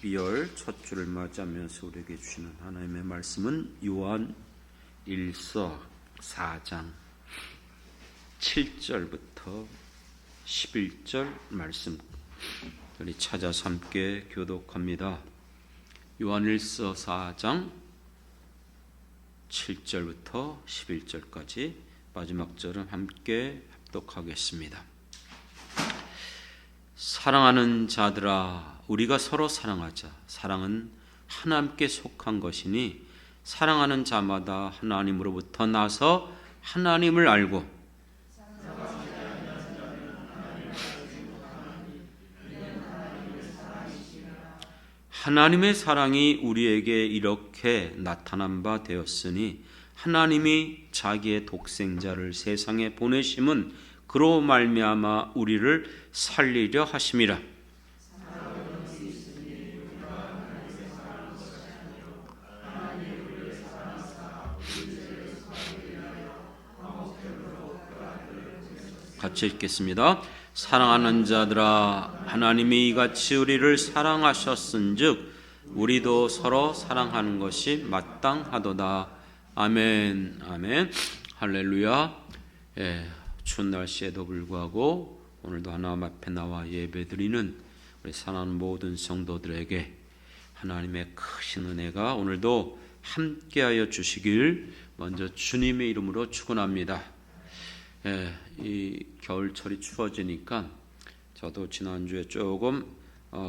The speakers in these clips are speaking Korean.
12월 첫 주를 맞이하면서 우리에게 주시는 하나님의 말씀은 요한 1서 4장 7절부터 11절 말씀 우리 찾아서 함께 교독합니다. 요한 1서 4장 7절부터 11절까지 마지막 절은 함께 합독하겠습니다. 사랑하는 자들아, 우리가 서로 사랑하자. 사랑은 하나님께 속한 것이니 사랑하는 자마다 하나님으로부터 나서 하나님을 알고 하나님의 사랑이 우리에게 이렇게 나타난 바 되었으니 하나님이 자기의 독생자를 세상에 보내심은 그로 말미암아 우리를 살리려 하심이라. 같이 읽겠습니다. 사랑하는 자들아, 하나님이 이같이 우리를 사랑하셨은즉 우리도 서로 사랑하는 것이 마땅하도다. 아멘. 아멘. 할렐루야. 추운 날씨에도 불구하고 오늘도 하나님 앞에 나와 예배드리는 우리 사랑하는 모든 성도들에게 하나님의 크신 은혜가 오늘도 함께하여 주시길 먼저 주님의 이름으로 축원합니다. 이 겨울철이 추워지니까 저도 지난주에 조금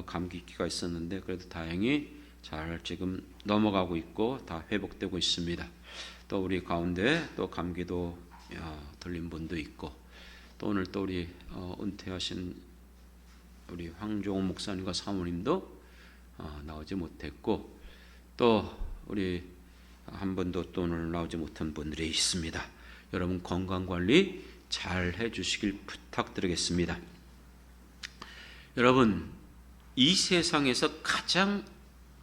감기기가 있었는데 그래도 다행히 잘 지금 넘어가고 있고 다 회복되고 있습니다. 또 우리 가운데 또 감기도 들린 분도 있고 또 오늘 또 우리 은퇴하신 우리 황종훈 목사님과 사모님도 나오지 못했고 또 우리 한 분도 또 오늘 나오지 못한 분들이 있습니다. 여러분 건강관리 잘 해주시길 부탁드리겠습니다. 여러분 이 세상에서 가장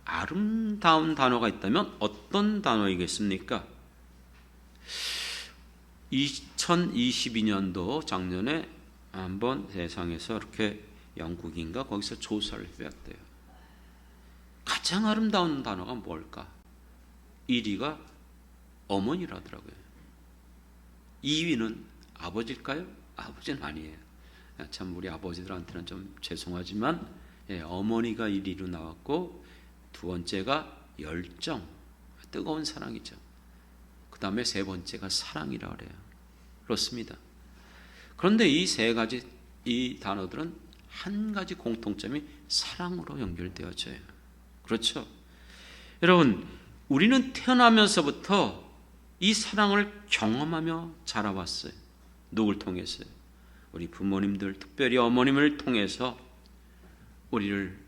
아름다운 단어가 있다면 어떤 단어이겠습니까? 2022년도 작년에 한번 세상에서 이렇게 영국인가 거기서 조사를 해봤대요. 가장 아름다운 단어가 뭘까? 1위가 어머니라더라고요. 2위는 아버지일까요? 아버지는 아니에요. 참 우리 아버지들한테는 좀 죄송하지만 어머니가 1위로 나왔고 두 번째가 열정, 뜨거운 사랑이죠. 그 다음에 세 번째가 사랑이라고 그래요. 그렇습니다. 그런데 이 세 가지 이 단어들은 한 가지 공통점이 사랑으로 연결되어져요. 그렇죠? 여러분 우리는 태어나면서부터 이 사랑을 경험하며 자라왔어요. 누굴 통해서요? 우리 부모님들, 특별히 어머님을 통해서 우리를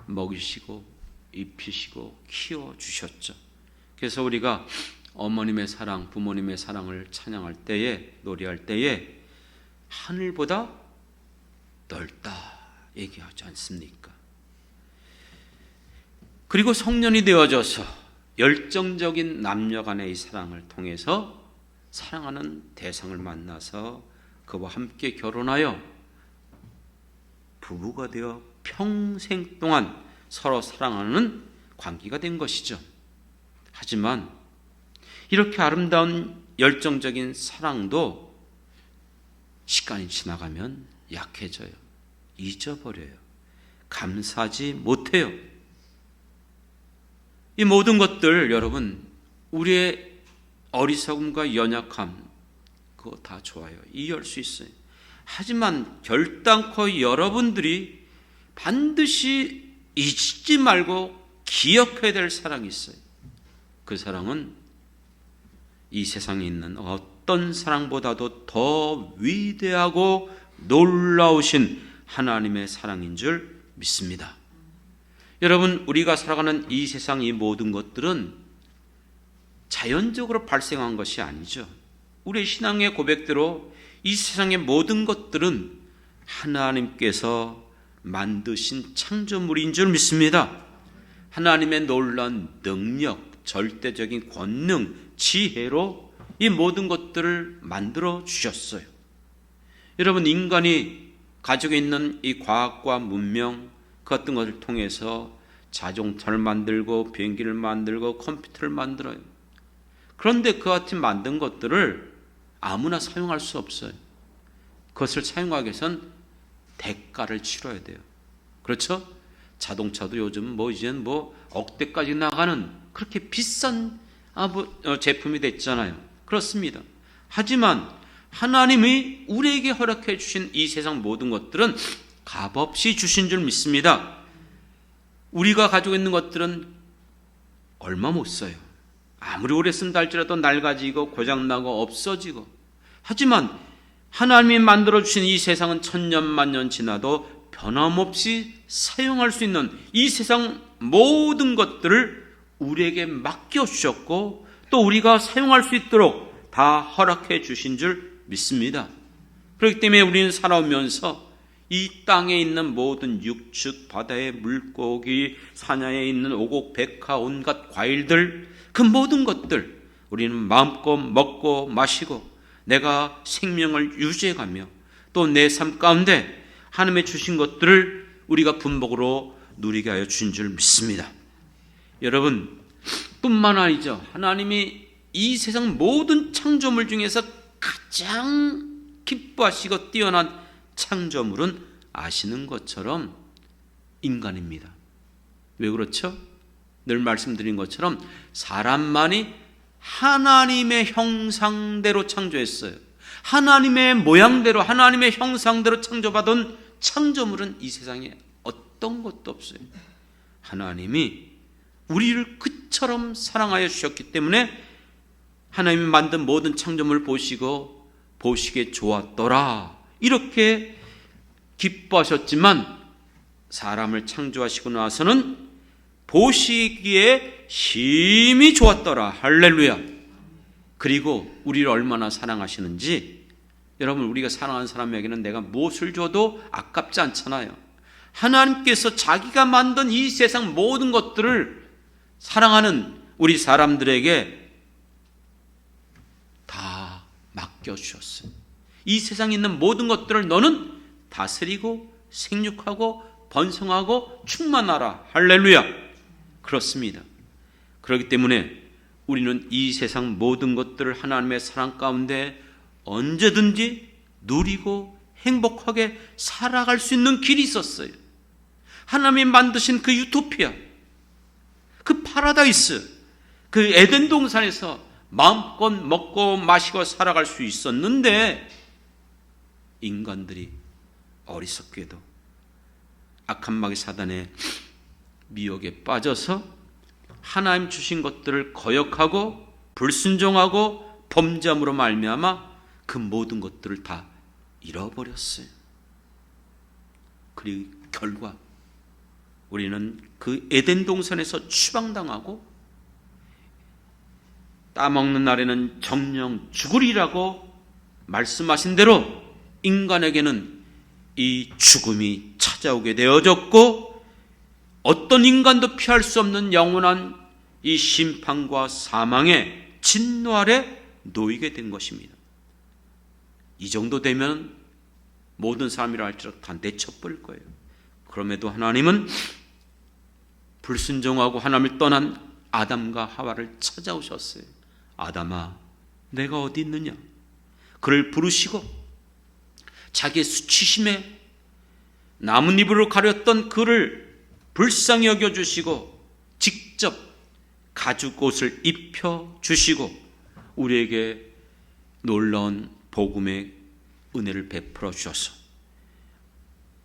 먹이시고 입히시고 키워주셨죠. 그래서 우리가 어머님의 사랑, 부모님의 사랑을 찬양할 때에, 노래할 때에 하늘보다 넓다 얘기하지 않습니까? 그리고 성년이 되어져서 열정적인 남녀 간의 이 사랑을 통해서 사랑하는 대상을 만나서 그와 함께 결혼하여 부부가 되어 평생 동안 서로 사랑하는 관계가 된 것이죠. 하지만 이렇게 아름다운 열정적인 사랑도 시간이 지나가면 약해져요. 잊어버려요. 감사하지 못해요. 이 모든 것들 여러분 우리의 어리석음과 연약함 그거 다 좋아요. 이해할 수 있어요. 하지만 결단코 여러분들이 반드시 잊지 말고 기억해야 될 사랑이 있어요. 그 사랑은 이 세상에 있는 어떤 사랑보다도 더 위대하고 놀라우신 하나님의 사랑인 줄 믿습니다. 여러분 우리가 살아가는 이 세상 이 모든 것들은 자연적으로 발생한 것이 아니죠. 우리의 신앙의 고백대로 이 세상의 모든 것들은 하나님께서 만드신 창조물인 줄 믿습니다. 하나님의 놀라운 능력, 절대적인 권능, 지혜로 이 모든 것들을 만들어 주셨어요. 여러분 인간이 가지고 있는 이 과학과 문명 그 어떤 것을 통해서 자동차를 만들고 비행기를 만들고 컴퓨터를 만들어요. 그런데 그 같은 만든 것들을 아무나 사용할 수 없어요. 그것을 사용하기 위해선 대가를 치러야 돼요. 그렇죠? 자동차도 요즘 이제는 억대까지 나가는 그렇게 비싼 제품이 됐잖아요. 그렇습니다. 하지만 하나님이 우리에게 허락해 주신 이 세상 모든 것들은 값없이 주신 줄 믿습니다. 우리가 가지고 있는 것들은 얼마 못 써요. 아무리 오래 쓴다 할지라도 낡아지고 고장나고 없어지고. 하지만 하나님이 만들어주신 이 세상은 천년만년 지나도 변함없이 사용할 수 있는 이 세상 모든 것들을 우리에게 맡겨주셨고 또 우리가 사용할 수 있도록 다 허락해 주신 줄 믿습니다. 그렇기 때문에 우리는 살아오면서 이 땅에 있는 모든 육축, 바다의 물고기, 산야에 있는 오곡백화, 온갖 과일들, 그 모든 것들 우리는 마음껏 먹고 마시고 내가 생명을 유지해가며 또 내 삶 가운데 하나님의 주신 것들을 우리가 분복으로 누리게 하여 주신 줄 믿습니다. 여러분 뿐만 아니죠. 하나님이 이 세상 모든 창조물 중에서 가장 기뻐하시고 뛰어난 창조물은 아시는 것처럼 인간입니다. 왜 그렇죠? 늘 말씀드린 것처럼 사람만이 하나님의 형상대로 창조했어요. 하나님의 모양대로 하나님의 형상대로 창조받은 창조물은 이 세상에 어떤 것도 없어요. 하나님이 우리를 그처럼 사랑하여 주셨기 때문에 하나님이 만든 모든 창조물 보시고 보시기에 좋았더라 이렇게 기뻐하셨지만 사람을 창조하시고 나서는 보시기에 심히 좋았더라. 할렐루야. 그리고 우리를 얼마나 사랑하시는지 여러분 우리가 사랑하는 사람에게는 내가 무엇을 줘도 아깝지 않잖아요. 하나님께서 자기가 만든 이 세상 모든 것들을 사랑하는 우리 사람들에게 다 맡겨주셨어요. 이 세상에 있는 모든 것들을 너는 다스리고 생육하고 번성하고 충만하라. 할렐루야. 그렇습니다. 그렇기 때문에 우리는 이 세상 모든 것들을 하나님의 사랑 가운데 언제든지 누리고 행복하게 살아갈 수 있는 길이 있었어요. 하나님이 만드신 그 유토피아, 그 파라다이스, 그 에덴 동산에서 마음껏 먹고 마시고 살아갈 수 있었는데 인간들이 어리석게도 악한 마귀 사단의 미혹에 빠져서 하나님 주신 것들을 거역하고 불순종하고 범죄함으로 말미암아 그 모든 것들을 다 잃어버렸어요. 그리고 결과 우리는 그 에덴 동산에서 추방당하고 따먹는 날에는 정령 죽으리라고 말씀하신 대로 인간에게는 이 죽음이 찾아오게 되어졌고 어떤 인간도 피할 수 없는 영원한 이 심판과 사망의 진노 아래 놓이게 된 것입니다. 이 정도 되면 모든 사람이라 할지라도 다 내쳐버릴 거예요. 그럼에도 하나님은 불순종하고 하나님을 떠난 아담과 하와를 찾아오셨어요. 아담아, 내가 어디 있느냐? 그를 부르시고 자기의 수치심에 나뭇잎으로 가렸던 그를 불쌍히 여겨주시고 직접 가죽 옷을 입혀주시고 우리에게 놀라운 복음의 은혜를 베풀어 주셔서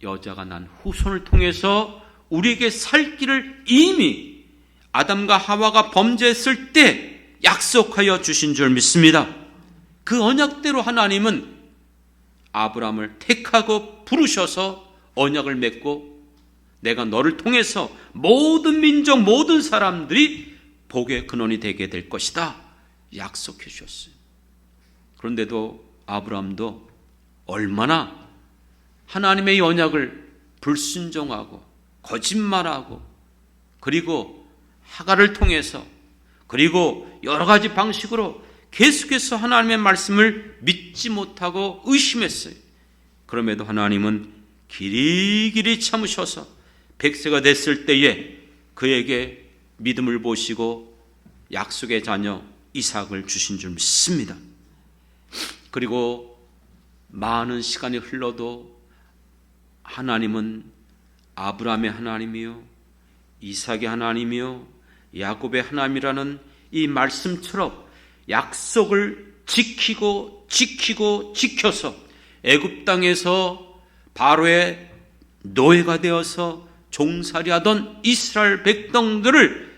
여자가 난 후손을 통해서 우리에게 살 길을 이미 아담과 하와가 범죄했을 때 약속하여 주신 줄 믿습니다. 그 언약대로 하나님은 아브라함을 택하고 부르셔서 언약을 맺고 내가 너를 통해서 모든 민족 모든 사람들이 복의 근원이 되게 될 것이다 약속해 주셨어요. 그런데도 아브라함도 얼마나 하나님의 언약을 불순종하고 거짓말하고 그리고 하갈을 통해서 그리고 여러 가지 방식으로 계속해서 하나님의 말씀을 믿지 못하고 의심했어요. 그럼에도 하나님은 길이길이 참으셔서 100세가 됐을 때에 그에게 믿음을 보시고 약속의 자녀 이삭을 주신 줄 믿습니다. 그리고 많은 시간이 흘러도 하나님은 아브라함의 하나님이요 이삭의 하나님이요 야곱의 하나님이라는 이 말씀처럼 약속을 지켜서 애굽 땅에서 바로의 노예가 되어서 종살이하던 이스라엘 백성들을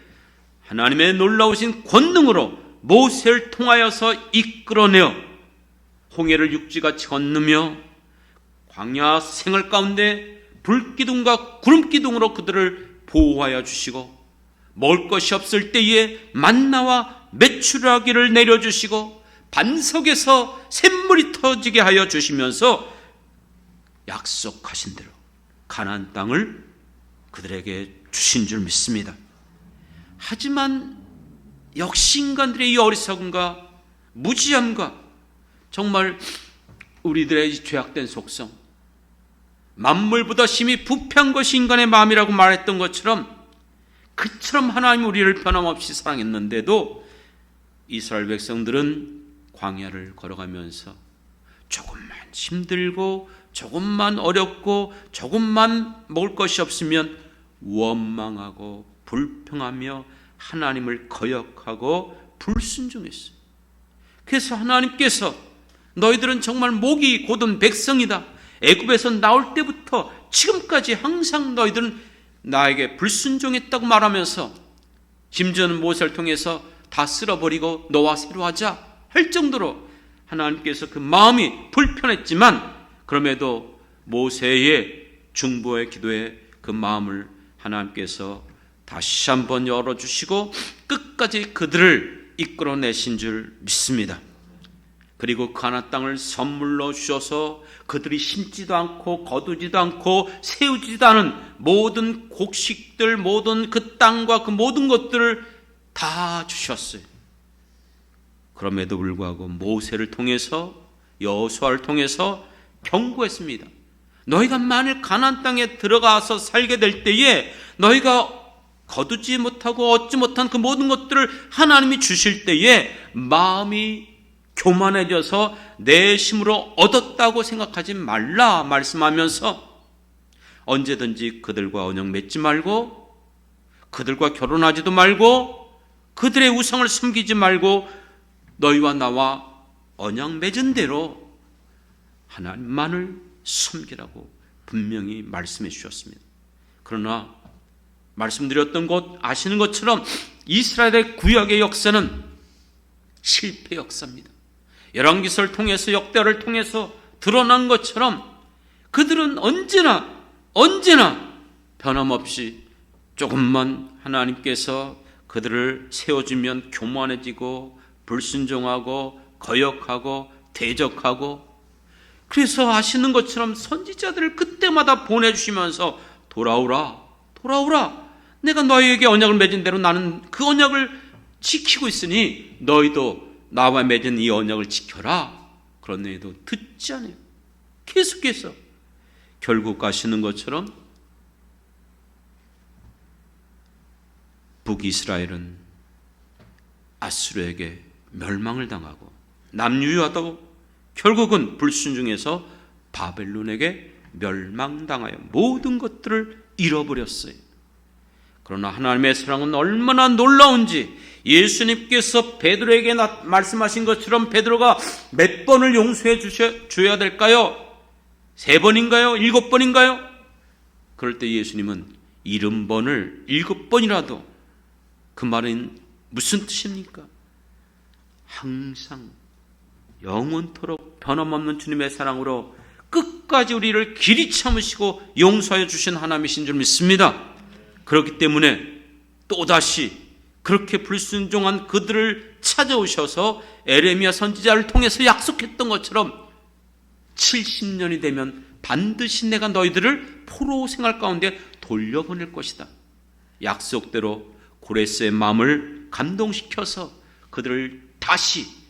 하나님의 놀라우신 권능으로 모세를 통하여서 이끌어내어 홍해를 육지같이 건너며 광야 생활 가운데 불기둥과 구름기둥으로 그들을 보호하여 주시고 먹을 것이 없을 때에 만나와 메추라기를 내려주시고 반석에서 샘물이 터지게 하여 주시면서 약속하신 대로 가나안 땅을 그들에게 주신 줄 믿습니다. 하지만 역시 인간들의 이 어리석음과 무지함과 정말 우리들의 죄악된 속성, 만물보다 심히 부패한 것이 인간의 마음이라고 말했던 것처럼 그처럼 하나님 우리를 변함없이 사랑했는데도 이스라엘 백성들은 광야를 걸어가면서 조금만 힘들고 조금만 어렵고 조금만 먹을 것이 없으면 원망하고 불평하며 하나님을 거역하고 불순종했어요. 그래서 하나님께서 너희들은 정말 목이 곧은 백성이다. 애굽에서 나올 때부터 지금까지 항상 너희들은 나에게 불순종했다고 말하면서 심지어는 모세를 통해서 다 쓸어버리고 너와 새로 하자 할 정도로 하나님께서 그 마음이 불편했지만 그럼에도 모세의 중보의 기도에 그 마음을 하나님께서 다시 한번 열어주시고 끝까지 그들을 이끌어내신 줄 믿습니다. 그리고 가나안 땅을 선물로 주셔서 그들이 심지도 않고 거두지도 않고 세우지도 않은 모든 곡식들, 모든 그 땅과 그 모든 것들을 다 주셨어요. 그럼에도 불구하고 모세를 통해서 여호수아를 통해서 경고했습니다. 너희가 만일 가나안 땅에 들어가서 살게 될 때에 너희가 거두지 못하고 얻지 못한 그 모든 것들을 하나님이 주실 때에 마음이 교만해져서 내 힘으로 얻었다고 생각하지 말라 말씀하면서 언제든지 그들과 언약 맺지 말고 그들과 결혼하지도 말고 그들의 우상을 섬기지 말고 너희와 나와 언약 맺은 대로 하나님만을 섬기라고 분명히 말씀해 주셨습니다. 그러나 말씀드렸던 것 아시는 것처럼 이스라엘의 구약의 역사는 실패 역사입니다. 열왕기서를 통해서 역대를 통해서 드러난 것처럼 그들은 언제나 변함없이 조금만 하나님께서 그들을 세워주면 교만해지고 불순종하고 거역하고 대적하고 그래서 아시는 것처럼 선지자들을 그때마다 보내주시면서 돌아오라 내가 너희에게 언약을 맺은 대로 나는 그 언약을 지키고 있으니 너희도 나와 맺은 이 언약을 지켜라. 그런데도 듣지 않아요. 계속해서 결국 아시는 것처럼 북이스라엘은 아수르에게 멸망을 당하고 남유하다고 결국은 불순종해서 바벨론에게 멸망당하여 모든 것들을 잃어버렸어요. 그러나 하나님의 사랑은 얼마나 놀라운지 예수님께서 베드로에게 말씀하신 것처럼 베드로가 몇 번을 용서해 줘야 될까요? 3번인가요? 7번인가요? 그럴 때 예수님은 70번을 7번이라도 그 말은 무슨 뜻입니까? 항상 영원토록 변함없는 주님의 사랑으로 끝까지 우리를 길이 참으시고 용서해 주신 하나님이신 줄 믿습니다. 그렇기 때문에 또다시 그렇게 불순종한 그들을 찾아오셔서 에레미야 선지자를 통해서 약속했던 것처럼 70년이 되면 반드시 내가 너희들을 포로 생활 가운데 돌려보낼 것이다. 약속대로 고레스의 마음을 감동시켜서 그들을 다시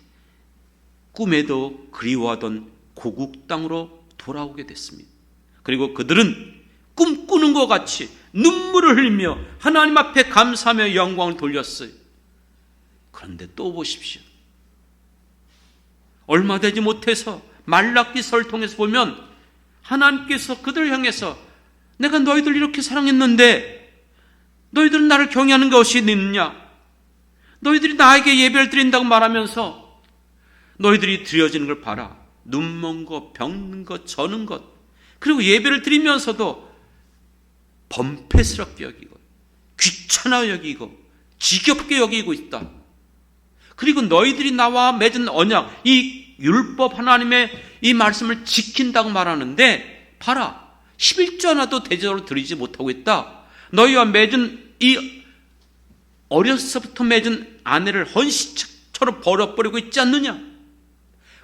꿈에도 그리워하던 고국 땅으로 돌아오게 됐습니다. 그리고 그들은 꿈꾸는 것 같이 눈물을 흘리며 하나님 앞에 감사하며 영광을 돌렸어요. 그런데 또 보십시오. 얼마 되지 못해서 말라기서를 통해서 보면 하나님께서 그들을 향해서 내가 너희들 이렇게 사랑했는데 너희들은 나를 경외하는 것이 있느냐? 너희들이 나에게 예배를 드린다고 말하면서 너희들이 드려지는 걸 봐라. 눈먼 것, 병든 것, 저는 것, 그리고 예배를 드리면서도 범패스럽게 여기고 귀찮아 여기고 지겹게 여기고 있다. 그리고 너희들이 나와 맺은 언약, 이 율법 하나님의 이 말씀을 지킨다고 말하는데 봐라, 11조 하나도 대제로 드리지 못하고 있다. 너희와 맺은 이 어려서부터 맺은 아내를 헌시처럼 버려버리고 있지 않느냐?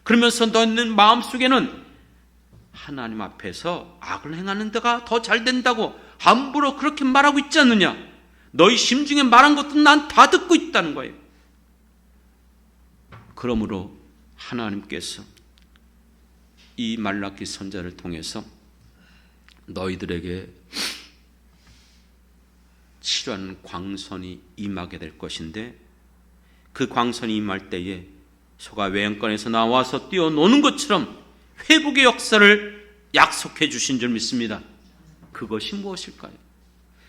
그러면서 너희는 마음속에는 하나님 앞에서 악을 행하는 데가 더 잘 된다고 함부로 그렇게 말하고 있지 않느냐? 너희 심중에 말한 것도 난 다 듣고 있다는 거예요. 그러므로 하나님께서 이 말라기 선자를 통해서 너희들에게 치료하는 광선이 임하게 될 것인데, 그 광선이 임할 때에 소가 외양간에서 나와서 뛰어노는 것처럼 회복의 역사를 약속해 주신 줄 믿습니다. 그것이 무엇일까요?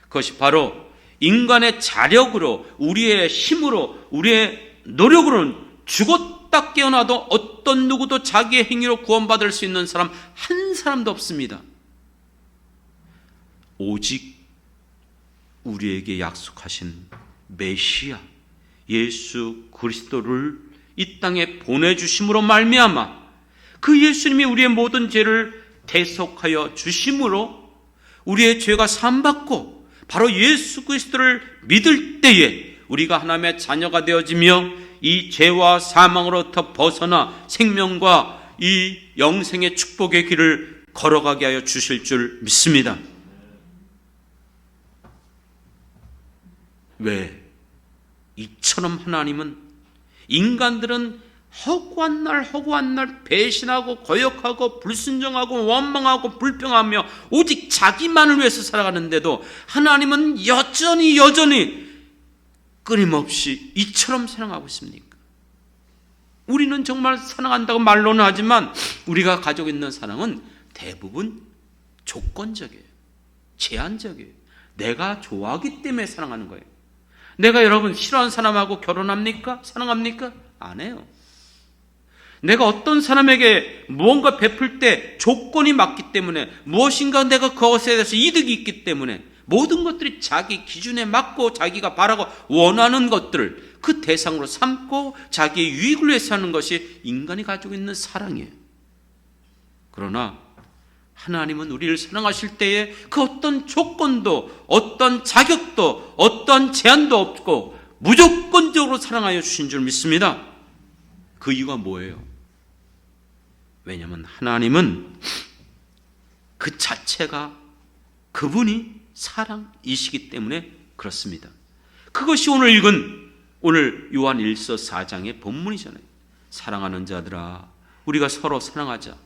그것이 바로 인간의 자력으로, 우리의 힘으로, 우리의 노력으로는 죽었다 깨어나도 어떤 누구도 자기의 행위로 구원받을 수 있는 사람 한 사람도 없습니다. 오직 우리에게 약속하신 메시아 예수 그리스도를 이 땅에 보내주심으로 말미암아 그 예수님이 우리의 모든 죄를 대속하여 주심으로 우리의 죄가 사함받고 바로 예수 그리스도를 믿을 때에 우리가 하나님의 자녀가 되어지며 이 죄와 사망으로부터 벗어나 생명과 이 영생의 축복의 길을 걸어가게 하여 주실 줄 믿습니다. 왜? 이처럼 하나님은, 인간들은 허구한 날 배신하고 거역하고 불순종하고 원망하고 불평하며 오직 자기만을 위해서 살아가는데도 하나님은 여전히 끊임없이 이처럼 사랑하고 있습니까? 우리는 정말 사랑한다고 말로는 하지만 우리가 가지고 있는 사랑은 대부분 조건적이에요. 제한적이에요. 내가 좋아하기 때문에 사랑하는 거예요. 내가 여러분 싫어하는 사람하고 결혼합니까? 사랑합니까? 안 해요. 내가 어떤 사람에게 무언가 베풀 때 조건이 맞기 때문에, 무엇인가 내가 그것에 대해서 이득이 있기 때문에, 모든 것들이 자기 기준에 맞고 자기가 바라고 원하는 것들을 그 대상으로 삼고 자기의 유익을 위해서 하는 것이 인간이 가지고 있는 사랑이에요. 그러나 하나님은 우리를 사랑하실 때에 그 어떤 조건도, 어떤 자격도, 어떤 제한도 없고 무조건적으로 사랑하여 주신 줄 믿습니다. 그 이유가 뭐예요? 왜냐하면 하나님은 그 자체가, 그분이 사랑이시기 때문에 그렇습니다. 그것이 오늘 읽은 오늘 요한 1서 4장의 본문이잖아요. 사랑하는 자들아, 우리가 서로 사랑하자.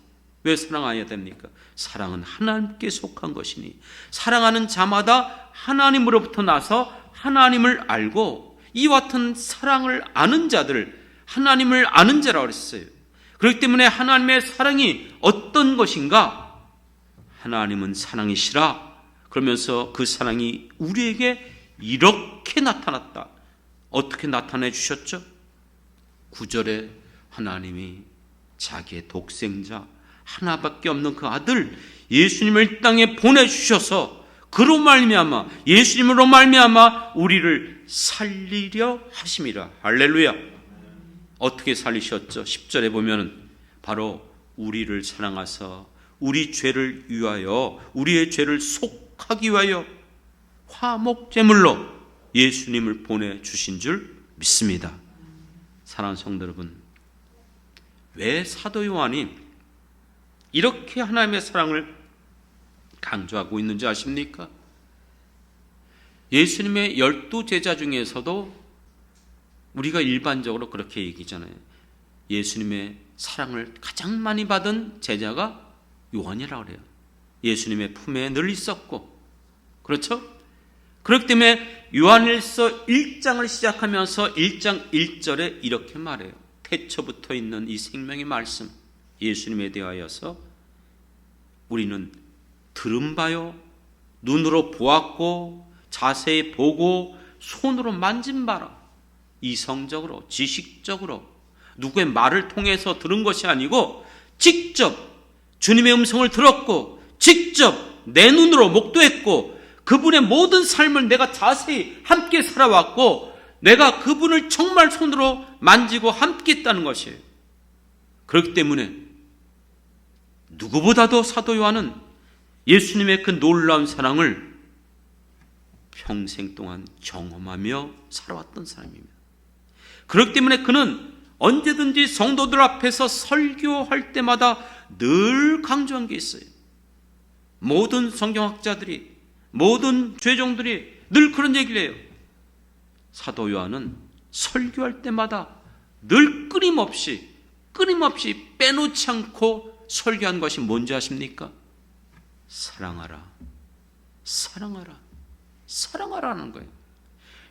왜 사랑해야 됩니까? 사랑은 하나님께 속한 것이니 사랑하는 자마다 하나님으로부터 나서 하나님을 알고 이와 같은 사랑을 아는 자들, 하나님을 아는 자라고 그랬어요. 그렇기 때문에 하나님의 사랑이 어떤 것인가? 하나님은 사랑이시라. 그러면서 그 사랑이 우리에게 이렇게 나타났다. 어떻게 나타내 주셨죠? 9절에 하나님이 자기의 독생자 하나밖에 없는 그 아들 예수님을 이 땅에 보내주셔서 그로 말미암아, 예수님으로 말미암아 우리를 살리려 하심이라. 할렐루야. 어떻게 살리셨죠? 10절에 보면은 바로 우리를 사랑하사 우리 죄를 위하여, 우리의 죄를 속하기 위하여 화목제물로 예수님을 보내주신 줄 믿습니다. 사랑하는 성도 여러분, 왜 사도 요한이 이렇게 하나님의 사랑을 강조하고 있는지 아십니까? 예수님의 12제자 중에서도 우리가 일반적으로 그렇게 얘기잖아요. 예수님의 사랑을 가장 많이 받은 제자가 요한이라고 그래요. 예수님의 품에 늘 있었고, 그렇죠? 그렇기 때문에 요한일서 1장을 시작하면서 1장 1절에 이렇게 말해요. 태초부터 있는 이 생명의 말씀, 예수님에 대하여서 우리는 들은 바요, 눈으로 보았고, 자세히 보고, 손으로 만진 바라. 이성적으로, 지식적으로, 누구의 말을 통해서 들은 것이 아니고 직접 주님의 음성을 들었고, 직접 내 눈으로 목도했고, 그분의 모든 삶을 내가 자세히 함께 살아왔고, 내가 그분을 정말 손으로 만지고 함께 했다는 것이에요. 그렇기 때문에 누구보다도 사도 요한은 예수님의 그 놀라운 사랑을 평생 동안 경험하며 살아왔던 사람입니다. 그렇기 때문에 그는 언제든지 성도들 앞에서 설교할 때마다 늘 강조한 게 있어요. 모든 성경학자들이, 모든 죄종들이 늘 그런 얘기를 해요. 사도 요한은 설교할 때마다 늘 끊임없이 빼놓지 않고 설교한 것이 뭔지 아십니까? 사랑하라, 사랑하라, 사랑하라는 거예요.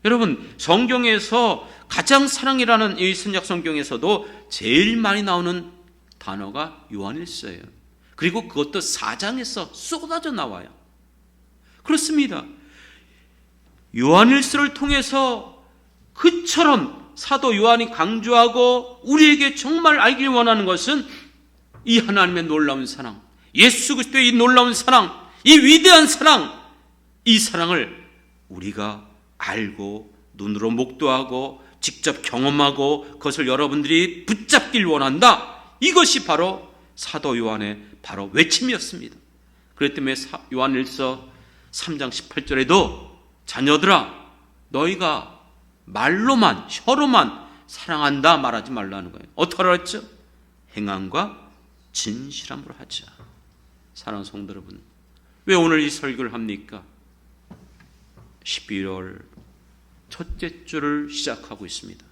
여러분, 성경에서 가장 사랑이라는 이 신약 성경에서도 제일 많이 나오는 단어가 요한일서예요. 그리고 그것도 4장에서 쏟아져 나와요. 그렇습니다. 요한일서를 통해서 그처럼 사도 요한이 강조하고 우리에게 정말 알길 원하는 것은 이 하나님의 놀라운 사랑, 예수 그리스도의 이 놀라운 사랑, 이 위대한 사랑, 이 사랑을 우리가 알고 눈으로 목도하고 직접 경험하고 그것을 여러분들이 붙잡길 원한다. 이것이 바로 사도 요한의 바로 외침이었습니다. 그렇기 때문에 요한일서 3장 18절에도 자녀들아, 너희가 말로만, 혀로만 사랑한다 말하지 말라는 거예요. 어떻게 하라 했죠? 행함과 진실함으로 하자. 사랑하는 성도 여러분, 왜 오늘 이 설교를 합니까? 12월 첫째 주를 시작하고 있습니다.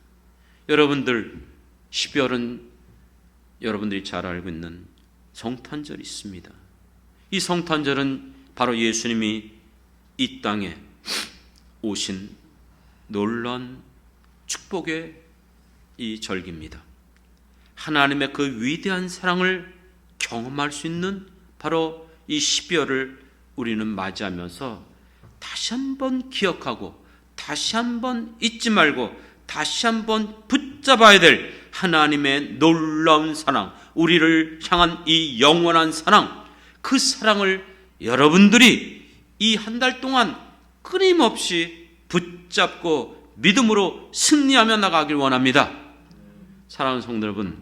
여러분들, 12월은 여러분들이 잘 알고 있는 성탄절이 있습니다. 이 성탄절은 바로 예수님이 이 땅에 오신 놀라운 축복의 이 절기입니다. 하나님의 그 위대한 사랑을 경험할 수 있는 바로 이 12월을 우리는 맞이하면서 다시 한번 기억하고 다시 한번 잊지 말고 다시 한번 붙잡아야 될 하나님의 놀라운 사랑, 우리를 향한 이 영원한 사랑, 그 사랑을 여러분들이 이 한 달 동안 끊임없이 붙잡고 믿음으로 승리하며 나가길 원합니다. 사랑하는 성도 여러분,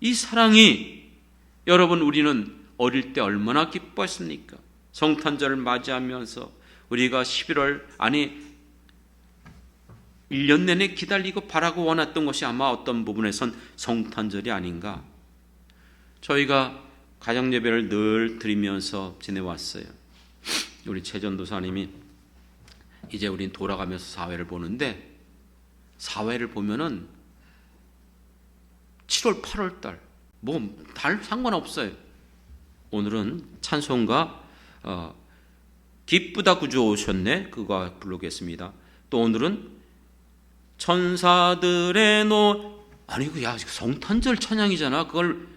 이 사랑이 여러분, 우리는 어릴 때 얼마나 기뻐했습니까? 성탄절을 맞이하면서 우리가 11월, 아니 1년 내내 기다리고 바라고 원했던 것이 아마 어떤 부분에선 성탄절이 아닌가. 저희가 가정예배를 늘 드리면서 지내왔어요. 우리 최전도사님이 이제 우린 돌아가면서 사회를 보는데, 사회를 보면은 7월, 8월 달, 달 상관없어요. 오늘은 찬송가 기쁘다 구주 오셨네, 그거 부르겠습니다. 또 오늘은 천사들의 아니 그 성탄절 찬양이잖아. 그걸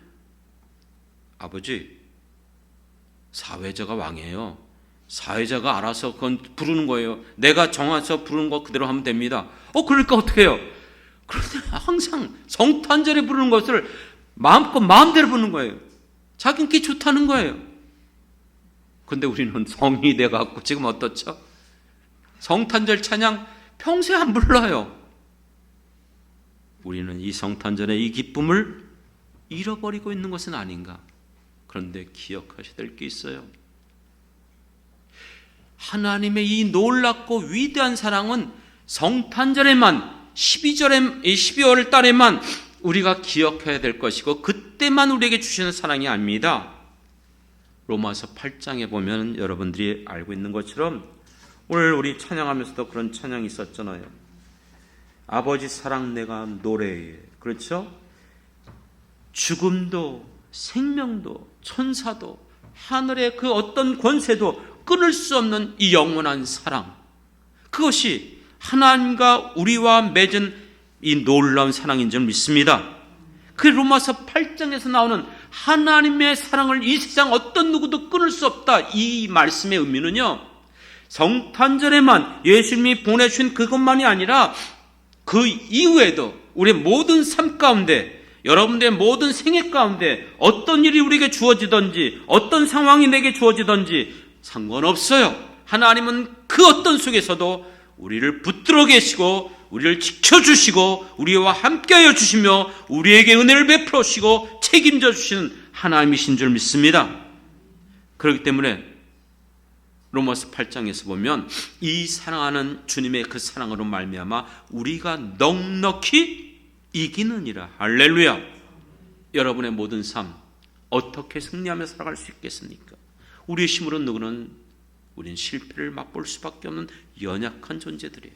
아버지, 사회자가 왕이에요. 사회자가 알아서 그건 부르는 거예요. 내가 정해서 부르는 거 그대로 하면 됩니다. 그러니까 어떻게 해요? 그런데 항상 성탄절에 부르는 것을 마음대로 부르는 거예요. 자기끼리 좋다는 거예요. 근데 우리는 성이 돼갖고 지금 어떻죠? 성탄절 찬양 평소에 안 불러요. 우리는 이 성탄절의 이 기쁨을 잃어버리고 있는 것은 아닌가. 그런데 기억하셔야 될 게 있어요. 하나님의 이 놀랍고 위대한 사랑은 성탄절에만, 12월 달에만 우리가 기억해야 될 것이고, 그때만 우리에게 주시는 사랑이 아닙니다. 로마서 8장에 보면 여러분들이 알고 있는 것처럼 오늘 우리 찬양하면서도 그런 찬양이 있었잖아요. 아버지 사랑 내가 노래해. 그렇죠? 죽음도 생명도 천사도 하늘의 그 어떤 권세도 끊을 수 없는 이 영원한 사랑, 그것이 하나님과 우리와 맺은 이 놀라운 사랑인 줄 믿습니다. 그 로마서 8장에서 나오는 하나님의 사랑을 이 세상 어떤 누구도 끊을 수 없다, 이 말씀의 의미는요, 성탄절에만 예수님이 보내주신 그것만이 아니라 그 이후에도 우리의 모든 삶 가운데, 여러분들의 모든 생애 가운데 어떤 일이 우리에게 주어지든지 어떤 상황이 내게 주어지든지 상관없어요. 하나님은 그 어떤 속에서도 우리를 붙들어 계시고 우리를 지켜주시고 우리와 함께하여 주시며 우리에게 은혜를 베풀어 주시고 책임져 주시는 하나님이신 줄 믿습니다. 그렇기 때문에 로마서 8장에서 보면 이 사랑하는 주님의 그 사랑으로 말미암아 우리가 넉넉히 이기느니라. 할렐루야. 여러분의 모든 삶 어떻게 승리하며 살아갈 수 있겠습니까? 우리의 힘으로 누구는 우린 실패를 맛볼 수밖에 없는 연약한 존재들이에요.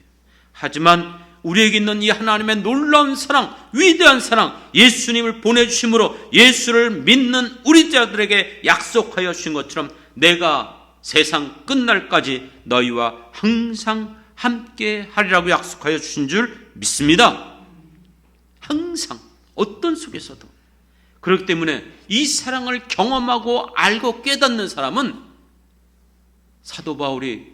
하지만 우리에게 있는 이 하나님의 놀라운 사랑, 위대한 사랑, 예수님을 보내주심으로 예수를 믿는 우리 자들에게 약속하여 주신 것처럼 내가 세상 끝날까지 너희와 항상 함께 하리라고 약속하여 주신 줄 믿습니다. 항상 어떤 속에서도. 그렇기 때문에 이 사랑을 경험하고 알고 깨닫는 사람은 사도 바울이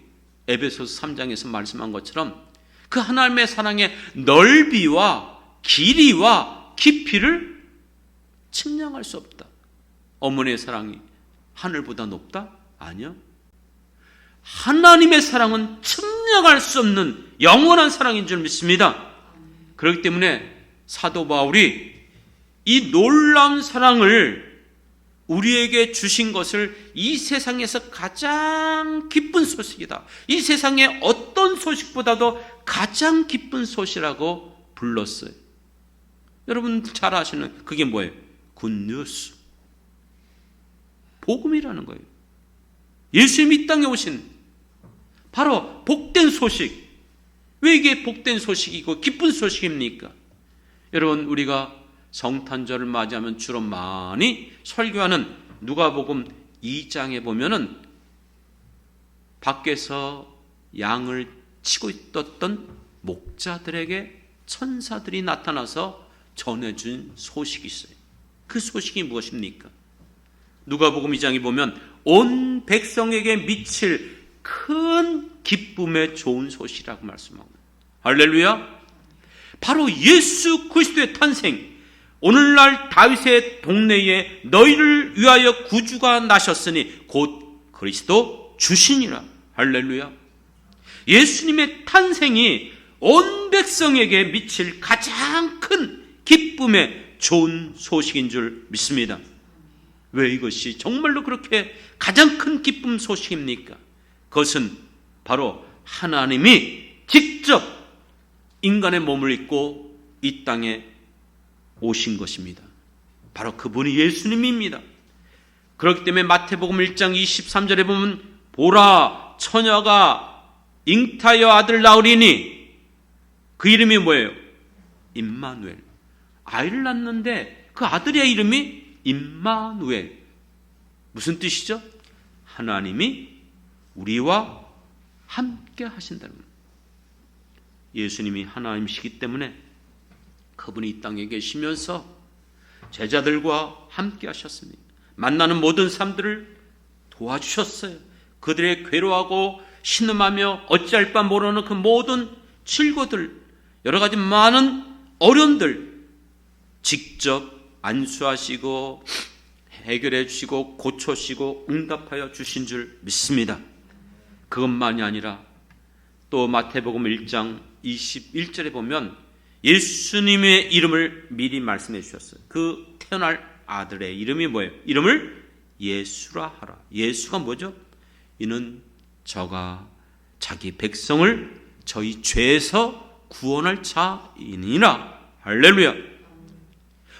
에베소서 3장에서 말씀한 것처럼 그 하나님의 사랑의 넓이와 길이와 깊이를 측량할 수 없다. 어머니의 사랑이 하늘보다 높다? 아니요. 하나님의 사랑은 측량할 수 없는 영원한 사랑인 줄 믿습니다. 그렇기 때문에 사도 바울이 이 놀라운 사랑을 우리에게 주신 것을 이 세상에서 가장 기쁜 소식이다, 이 세상의 어떤 소식보다도 가장 기쁜 소식이라고 불렀어요. 여러분 잘 아시는 그게 뭐예요? 굿뉴스, 복음이라는 거예요. 예수님이 이 땅에 오신 바로 복된 소식. 왜 이게 복된 소식이고 기쁜 소식입니까? 여러분 우리가 성탄절을 맞이하면 주로 많이 설교하는 누가복음 2장에 보면은 밖에서 양을 치고 있었던 목자들에게 천사들이 나타나서 전해준 소식이 있어요. 그 소식이 무엇입니까? 누가복음 2장에 보면 온 백성에게 미칠 큰 기쁨의 좋은 소식이라고 말씀합니다. 할렐루야. 바로 예수 그리스도의 탄생, 오늘날 다윗의 동네에 너희를 위하여 구주가 나셨으니 곧 그리스도 주시니라. 할렐루야. 예수님의 탄생이 온 백성에게 미칠 가장 큰 기쁨의 좋은 소식인 줄 믿습니다. 왜 이것이 정말로 그렇게 가장 큰 기쁨 소식입니까? 그것은 바로 하나님이 직접 인간의 몸을 입고 이 땅에 오신 것입니다. 바로 그분이 예수님입니다. 그렇기 때문에 마태복음 1장 23절에 보면 보라, 처녀가 잉타여 아들 낳으리니, 그 이름이 뭐예요? 임마누엘. 아이를 낳는데 그 아들의 이름이 임마누엘. 무슨 뜻이죠? 하나님이 우리와 함께 하신다는 겁니다. 예수님이 하나님이시기 때문에 그분이 이 땅에 계시면서 제자들과 함께 하셨습니다. 만나는 모든 사람들을 도와주셨어요. 그들의 괴로워하고 신음하며 어찌할 바 모르는 그 모든 질고들, 여러 가지 많은 어려움들 직접 안수하시고 해결해 주시고 고쳐주시고 응답하여 주신 줄 믿습니다. 그것만이 아니라 또 마태복음 1장 21절에 보면 예수님의 이름을 미리 말씀해 주셨어요. 그 태어날 아들의 이름이 뭐예요? 이름을 예수라 하라. 예수가 뭐죠? 이는 저가 자기 백성을 저희 죄에서 구원할 자이니라. 할렐루야.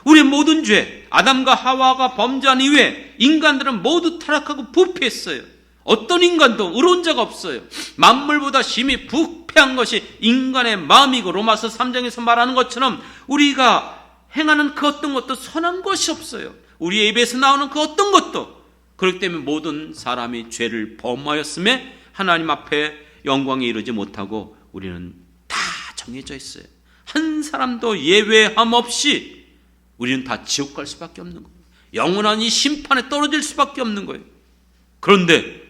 우리의 모든 죄, 아담과 하와가 범죄한 이후에 인간들은 모두 타락하고 부패했어요. 어떤 인간도 의로운 자가 없어요. 만물보다 심히 부패한 것이 인간의 마음이고, 로마서 3장에서 말하는 것처럼 우리가 행하는 그 어떤 것도 선한 것이 없어요. 우리의 입에서 나오는 그 어떤 것도. 그렇기 때문에 모든 사람이 죄를 범하였음에 하나님 앞에 영광에 이르지 못하고 우리는 다 정해져 있어요. 한 사람도 예외함 없이 우리는 다 지옥 갈 수밖에 없는 거예요. 영원한 이 심판에 떨어질 수밖에 없는 거예요. 그런데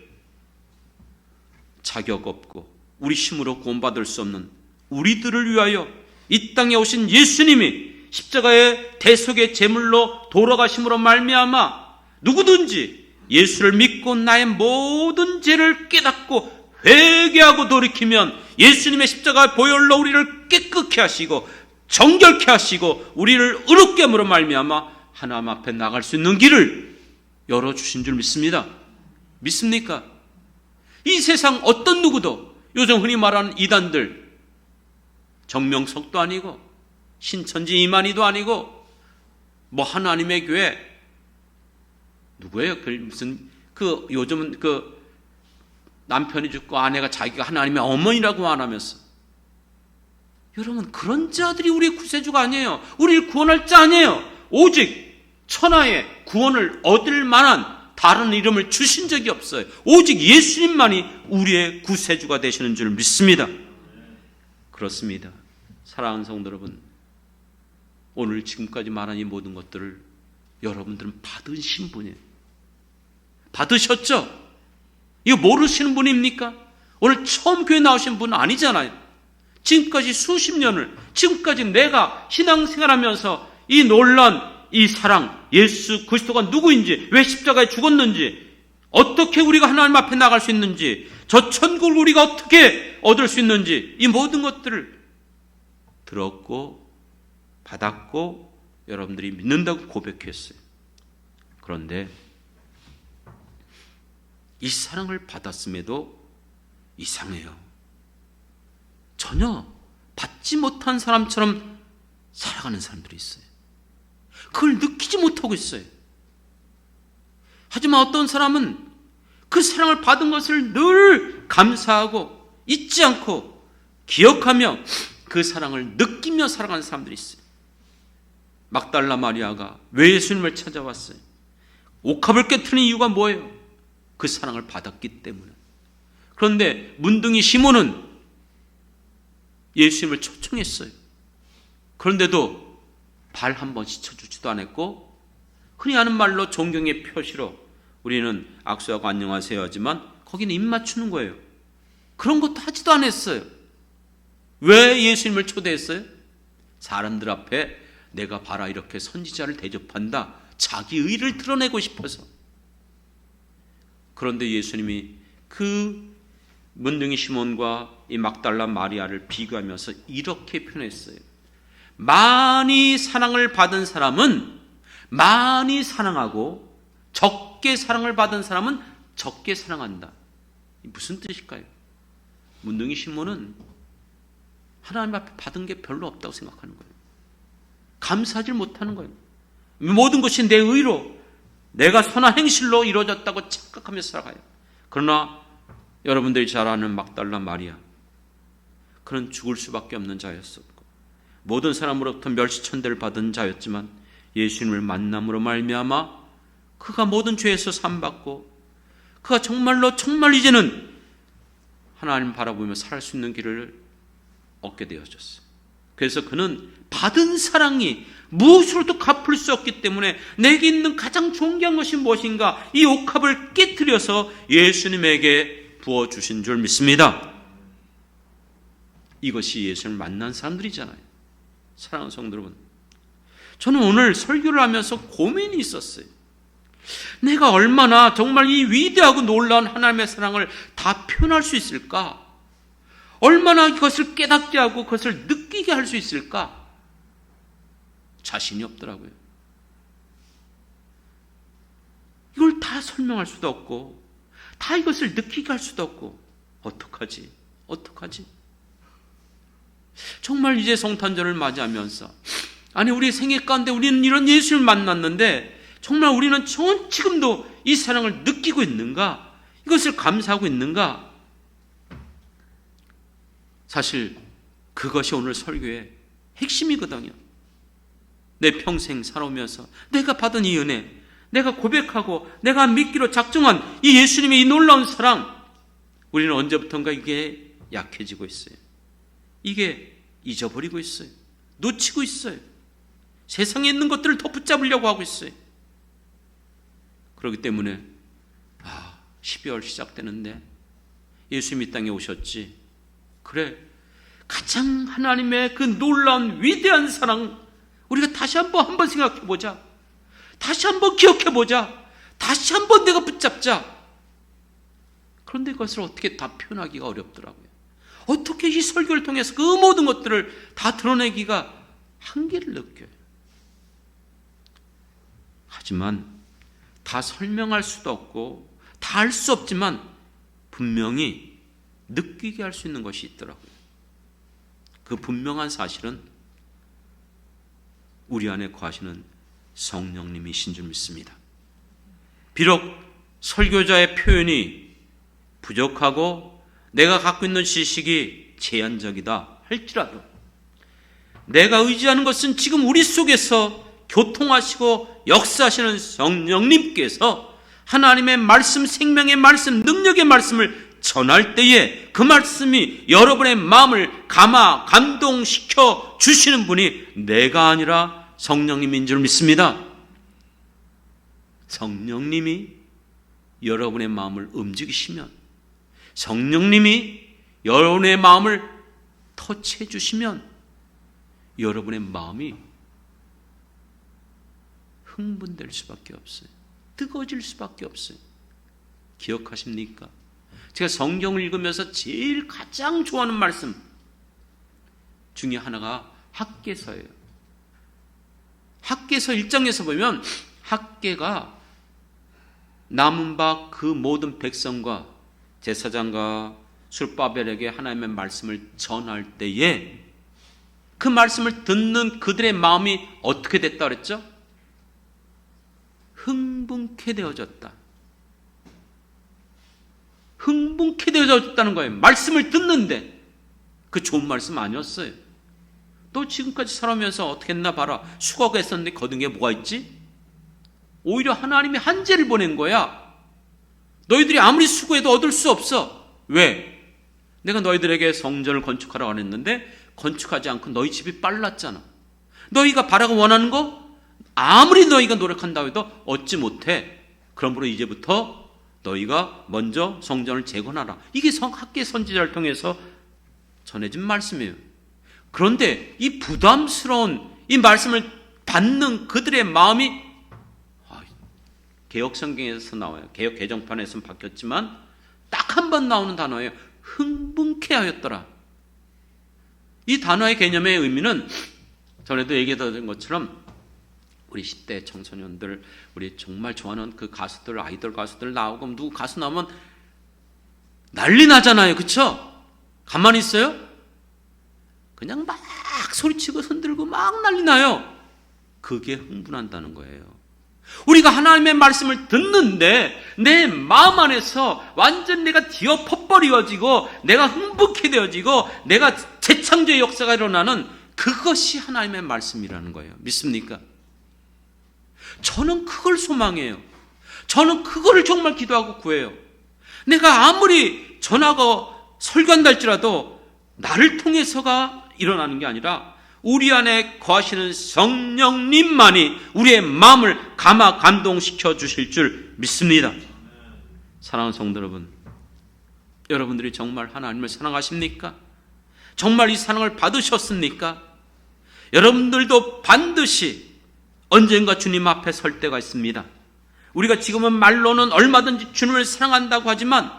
자격 없고 우리 힘으로 구원받을 수 없는 우리들을 위하여 이 땅에 오신 예수님이 십자가의 대속의 제물로 돌아가심으로 말미암아 누구든지 예수를 믿고 나의 모든 죄를 깨닫고 회개하고 돌이키면 예수님의 십자가 보혈로 우리를 깨끗게 하시고 정결케 하시고 우리를 의롭게 함으로 말미암아 하나님 앞에 나갈 수 있는 길을 열어주신 줄 믿습니다. 믿습니까? 이 세상 어떤 누구도 요즘 흔히 말하는 이단들, 정명석도 아니고 신천지 이만희도 아니고 뭐 하나님의 교회 누구예요? 요즘은 남편이 죽고 아내가 자기가 하나님의 어머니라고 안 하면서, 여러분 그런 자들이 우리의 구세주가 아니에요. 우리를 구원할 자 아니에요. 오직 천하의 구원을 얻을 만한 다른 이름을 주신 적이 없어요. 오직 예수님만이 우리의 구세주가 되시는 줄 믿습니다. 그렇습니다. 사랑하는 성도 여러분, 오늘 지금까지 말한 이 모든 것들을 여러분들은 받으신 분이에요. 받으셨죠? 이거 모르시는 분입니까? 오늘 처음 교회 나오신 분은 아니잖아요. 지금까지 수십 년을, 지금까지 내가 신앙생활하면서 이 놀란 이 사랑, 예수 그리스도가 누구인지, 왜 십자가에 죽었는지, 어떻게 우리가 하나님 앞에 나갈 수 있는지, 저 천국을 우리가 어떻게 얻을 수 있는지, 이 모든 것들을 들었고 받았고 여러분들이 믿는다고 고백했어요. 그런데 이 사랑을 받았음에도 이상해요. 전혀 받지 못한 사람처럼 살아가는 사람들이 있어요. 그걸 느끼지 못하고 있어요. 하지만 어떤 사람은 그 사랑을 받은 것을 늘 감사하고 잊지 않고 기억하며 그 사랑을 느끼며 살아가는 사람들이 있어요. 막달라 마리아가 왜 예수님을 찾아왔어요? 옥합을 깨트린 이유가 뭐예요? 그 사랑을 받았기 때문에. 그런데 문둥이 시몬은 예수님을 초청했어요. 그런데도 발 한 번 씻어주지도 않았고, 흔히 하는 말로 존경의 표시로 우리는 악수하고 안녕하세요 하지만 거기는 입 맞추는 거예요. 그런 것도 하지도 않았어요. 왜 예수님을 초대했어요? 사람들 앞에 내가 봐라 이렇게 선지자를 대접한다, 자기 의를 드러내고 싶어서. 그런데 예수님이 그 문둥이 시몬과 이 막달라 마리아를 비교하면서 이렇게 표현했어요. 많이 사랑을 받은 사람은 많이 사랑하고 적게 사랑을 받은 사람은 적게 사랑한다. 무슨 뜻일까요? 문둥이 시몬은 하나님 앞에 받은 게 별로 없다고 생각하는 거예요. 감사하지 못하는 거예요. 모든 것이 내 의로, 내가 선한 행실로 이루어졌다고 착각하며 살아가요. 그러나 여러분들이 잘 아는 막달라 마리아, 그는 죽을 수밖에 없는 자였었고 모든 사람으로부터 멸시천대를 받은 자였지만 예수님을 만남으로 말미암아 그가 모든 죄에서 사함받고 그가 정말 이제는 하나님 바라보며 살 수 있는 길을 얻게 되어졌어요. 그래서 그는 받은 사랑이 무엇으로도 갚을 수 없기 때문에 내게 있는 가장 존귀한 것이 무엇인가, 이 옥합을 깨트려서 예수님에게 부어주신 줄 믿습니다. 이것이 예수님을 만난 사람들이잖아요. 사랑하는 성도 여러분, 저는 오늘 설교를 하면서 고민이 있었어요. 내가 얼마나 정말 이 위대하고 놀라운 하나님의 사랑을 다 표현할 수 있을까? 얼마나 이것을 깨닫게 하고 그것을 느끼게 할 수 있을까? 자신이 없더라고요. 이걸 다 설명할 수도 없고 다 이것을 느끼게 할 수도 없고 어떡하지? 정말 이제 성탄절을 맞이하면서, 아니 우리 생애 가운데 우리는 이런 예수를 만났는데 정말 우리는 지금도 이 사랑을 느끼고 있는가? 이것을 감사하고 있는가? 사실 그것이 오늘 설교의 핵심이거든요. 내 평생 살아오면서 내가 받은 이 은혜, 내가 고백하고 내가 믿기로 작정한 이 예수님의 이 놀라운 사랑, 우리는 언제부턴가 이게 약해지고 있어요. 이게 잊어버리고 있어요. 놓치고 있어요. 세상에 있는 것들을 더 붙잡으려고 하고 있어요. 그렇기 때문에 12월 시작되는데 예수님이 이 땅에 오셨지. 그래, 가장 하나님의 그 놀라운 위대한 사랑 우리가 다시 한번 생각해 보자. 다시 한번 기억해 보자. 다시 한번 내가 붙잡자. 그런데 그것을 어떻게 다 표현하기가 어렵더라고요. 어떻게 이 설교를 통해서 그 모든 것들을 다 드러내기가 한계를 느껴요. 하지만 다 설명할 수도 없고 다 알 수 없지만 분명히 느끼게 할 수 있는 것이 있더라고요. 그 분명한 사실은 우리 안에 거하시는 성령님이신 줄 믿습니다. 비록 설교자의 표현이 부족하고 내가 갖고 있는 지식이 제한적이다 할지라도 내가 의지하는 것은 지금 우리 속에서 교통하시고 역사하시는 성령님께서 하나님의 말씀, 생명의 말씀, 능력의 말씀을 전할 때에 그 말씀이 여러분의 마음을 감동시켜 주시는 분이 내가 아니라 성령님인 줄 믿습니다. 성령님이 여러분의 마음을 움직이시면, 성령님이 여러분의 마음을 터치해 주시면 여러분의 마음이 흥분될 수밖에 없어요. 뜨거워질 수밖에 없어요. 기억하십니까? 제가 성경을 읽으면서 제일 가장 좋아하는 말씀 중에 하나가 학개서예요. 학개서 1장에서 보면 학개가 남은 바 그 모든 백성과 제사장과 술바벨에게 하나님의 말씀을 전할 때에 그 말씀을 듣는 그들의 마음이 어떻게 됐다 그랬죠? 흥분케 되어졌다. 흥분케 되어졌다는 거예요. 말씀을 듣는데 그 좋은 말씀 아니었어요. 너 지금까지 살아오면서 어떻게 했나 봐라. 수고하고 했었는데 거둔 게 뭐가 있지? 오히려 하나님이 한재를 보낸 거야. 너희들이 아무리 수고해도 얻을 수 없어. 왜? 내가 너희들에게 성전을 건축하라고 했는데 건축하지 않고 너희 집이 빨랐잖아. 너희가 바라고 원하는 거 아무리 너희가 노력한다고 해도 얻지 못해. 그러므로 이제부터 너희가 먼저 성전을 재건하라. 이게 학개 선지자를 통해서 전해진 말씀이에요. 그런데 이 부담스러운 이 말씀을 받는 그들의 마음이 개역 성경에서 나와요. 개역 개정판에서는 바뀌었지만 딱 한 번 나오는 단어예요. 흥분케 하였더라. 이 단어의 개념의 의미는 전에도 얘기했던 것처럼 우리 10대 청소년들, 우리 정말 좋아하는 그 가수들, 아이돌 가수들 나오고 누구 가수 나오면 난리 나잖아요. 그쵸? 가만히 있어요? 그냥 막 소리치고 흔들고 막 난리 나요. 그게 흥분한다는 거예요. 우리가 하나님의 말씀을 듣는데 내 마음 안에서 완전 내가 뒤엎어버려지고 내가 흥분케 되어지고 내가 재창조의 역사가 일어나는 그것이 하나님의 말씀이라는 거예요. 믿습니까? 저는 그걸 소망해요. 저는 그거를 정말 기도하고 구해요. 내가 아무리 전하고 설교한다 할지라도 나를 통해서가 일어나는 게 아니라 우리 안에 거하시는 성령님만이 우리의 마음을 감동시켜 주실 줄 믿습니다. 사랑하는 성도 여러분, 여러분들이 정말 하나님을 사랑하십니까? 정말 이 사랑을 받으셨습니까? 여러분들도 반드시 언젠가 주님 앞에 설 때가 있습니다. 우리가 지금은 말로는 얼마든지 주님을 사랑한다고 하지만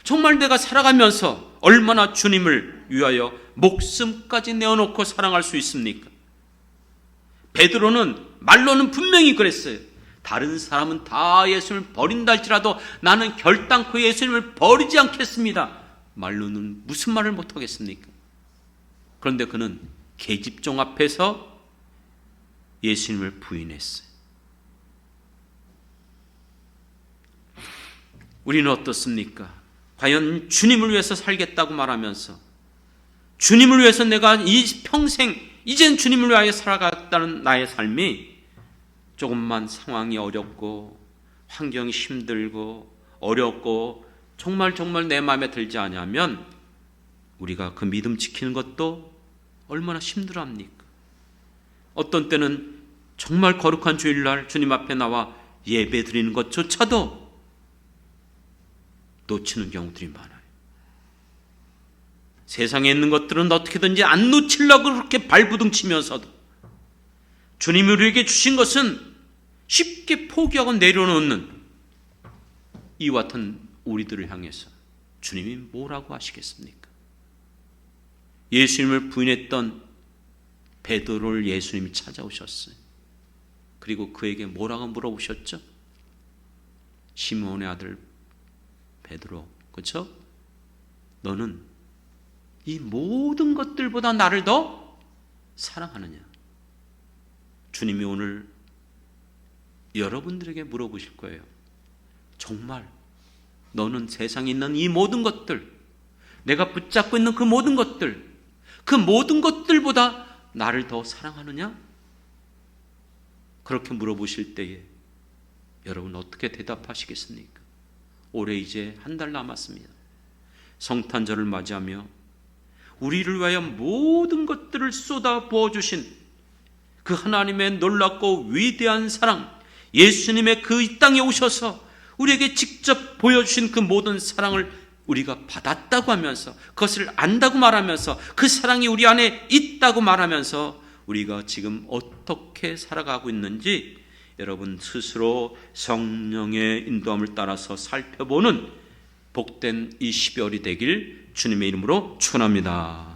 정말 내가 살아가면서 얼마나 주님을 위하여 목숨까지 내어놓고 사랑할 수 있습니까? 베드로는 말로는 분명히 그랬어요. 다른 사람은 다 예수님을 버린다 할지라도 나는 결단코 예수님을 버리지 않겠습니다. 말로는 무슨 말을 못하겠습니까? 그런데 그는 계집종 앞에서 예수님을 부인했어요. 우리는 어떻습니까? 과연 주님을 위해서 살겠다고 말하면서 주님을 위해서 내가 이 평생 이젠 주님을 위하여 살아갔다는 나의 삶이 조금만 상황이 어렵고 환경이 힘들고 어렵고 정말 내 마음에 들지 않으면 우리가 그 믿음 지키는 것도 얼마나 힘들어합니까? 어떤 때는 정말 거룩한 주일날 주님 앞에 나와 예배 드리는 것조차도 놓치는 경우들이 많아요. 세상에 있는 것들은 어떻게든지 안 놓치려고 그렇게 발부둥치면서도 주님이 우리에게 주신 것은 쉽게 포기하고 내려놓는 이와 같은 우리들을 향해서 주님이 뭐라고 하시겠습니까? 예수님을 부인했던 베드로를 예수님이 찾아오셨어요. 그리고 그에게 뭐라고 물어보셨죠? 시몬의 아들 베드로, 그렇죠? 너는 이 모든 것들보다 나를 더 사랑하느냐? 주님이 오늘 여러분들에게 물어보실 거예요. 정말 너는 세상에 있는 이 모든 것들, 내가 붙잡고 있는 그 모든 것들보다 나를 더 사랑하느냐? 그렇게 물어보실 때에 여러분 어떻게 대답하시겠습니까? 올해 이제 한 달 남았습니다. 성탄절을 맞이하며 우리를 위하여 모든 것들을 쏟아 부어주신 그 하나님의 놀랍고 위대한 사랑, 예수님의 그 이 땅에 오셔서 우리에게 직접 보여주신 그 모든 사랑을 우리가 받았다고 하면서, 그것을 안다고 말하면서, 그 사랑이 우리 안에 있다고 말하면서 우리가 지금 어떻게 살아가고 있는지 여러분 스스로 성령의 인도함을 따라서 살펴보는 복된 이 12월이 되길 주님의 이름으로 축원합니다.